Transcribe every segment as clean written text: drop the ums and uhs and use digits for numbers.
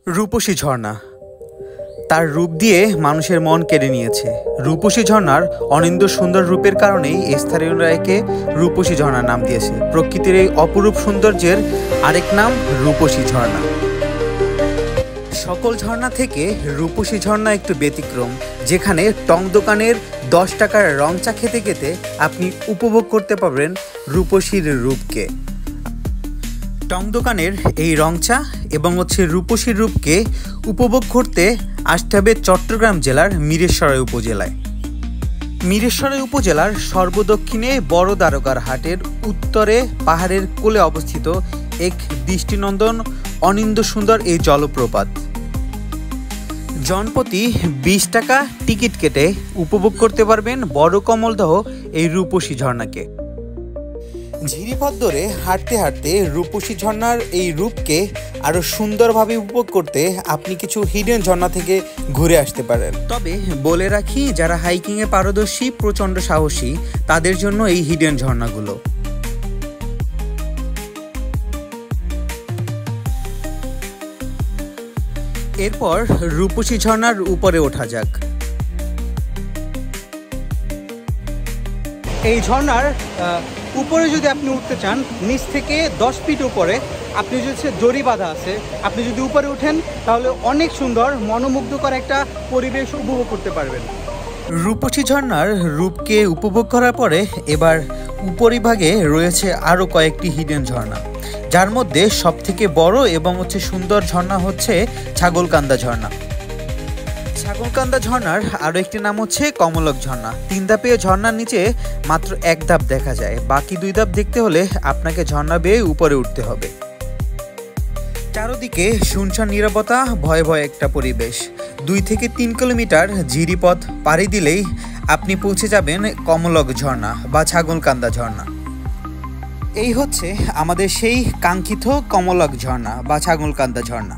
রূপসী ঝর্ণা তার রূপ দিয়ে মানুষের মন কেড়ে নিয়েছে। রূপসী ঝর্ণার অনিন্দ্য সুন্দর রূপের কারণেই স্থানীয়রা একে রূপসী ঝর্ণার নাম দিয়েছে। প্রকৃতির এই অপরূপ সৌন্দর্যের আরেক নাম রূপসী ঝর্ণা। সকল ঝর্ণা থেকে রূপসী ঝর্ণা একটু ব্যতিক্রম, যেখানে টং দোকানের 10 টাকার রং চা খেতে খেতে আপনি উপভোগ করতে পারবেন রূপসীর রূপকে। টং দোকানের এই রং চা এবং রূপসীর রূপকে উপভোগ করতে আসতে হবে চট্টগ্রাম জেলার মিরেশ্বরাই উপজেলায়। মিরেশ্বরাই উপজেলার সর্বদক্ষিণে বড় দারোগার হাটের উত্তরে পাহাড়ের কোলে অবস্থিত এক দৃষ্টিনন্দন অনিন্দ্য সুন্দর এই জলপ্রপাত। জনপ্রতি 20 টাকা টিকিট কেটে উপভোগ করতে পারবেন বড় কমলদহ এই রূপসী ঝর্ণাকে। ঝিরিপথ ধরে হাঁটতে হাঁটতে রূপসী ঝর্ণার এই রূপকে আরও সুন্দরভাবে উপভোগ করতে আপনি কিছু হিডেন ঝর্ণা থেকে ঘুরে আসতে পারেন। তবে বলে রাখি, যারা হাইকিংয়ে পারদর্শী, প্রচণ্ড সাহসী, তাদের জন্য এই হিডেন ঝর্ণাগুলো। এরপর রূপসী ঝর্ণার উপরে ওঠা যাক। এই ঝর্ণার উপরে যদি আপনি উঠতে চান, নিচ থেকে 10 ফিট উপরে আপনি যদি দড়ি বাঁধা আছে, আপনি যদি উপরে উঠেন তাহলে অনেক সুন্দর মনোমুগ্ধকর একটা পরিবেশ উপভোগ করতে পারবেন। রূপসী ঝর্ণার রূপকে উপভোগ করার পরে এবার উপরিভাগে রয়েছে আরও কয়েকটি হিডেন ঝর্ণা, যার মধ্যে সবথেকে বড় এবং সুন্দর ঝর্ণা হচ্ছে ছাগলকান্দা ঝর্ণা। ছাগলকান্দা ঝর্ণার আরও একটি নাম হচ্ছে কমলক ঝর্ণা। 3 ধাপে ঝর্ণার নিচে মাত্র 1 ধাপ দেখা যায়, বাকি 2 ধাপ দেখতে হলে আপনাকে ঝর্ণা বেয়ে উপরে উঠতে হবে। চারদিকে শুনশান নীরবতা, ভয় ভয় একটা পরিবেশ। 2 থেকে 3 কিলোমিটার ঝিরিপথ পাড়ি দিলেই আপনি পৌঁছে যাবেন কমলক ঝর্ণা বা ছাগলকান্দা ঝর্ণা। এই হচ্ছে আমাদের সেই কাঙ্ক্ষিত কমলক ঝর্ণা বা ছাগলকান্দা ঝর্ণা।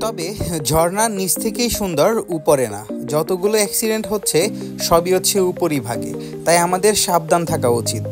তবে ঝর্ণার নিচ থেকেই সুন্দর, উপরে না। যতগুলো অ্যাক্সিডেন্ট হচ্ছে সবই উপরিভাগে, তাই আমাদের সাবধান থাকা উচিত।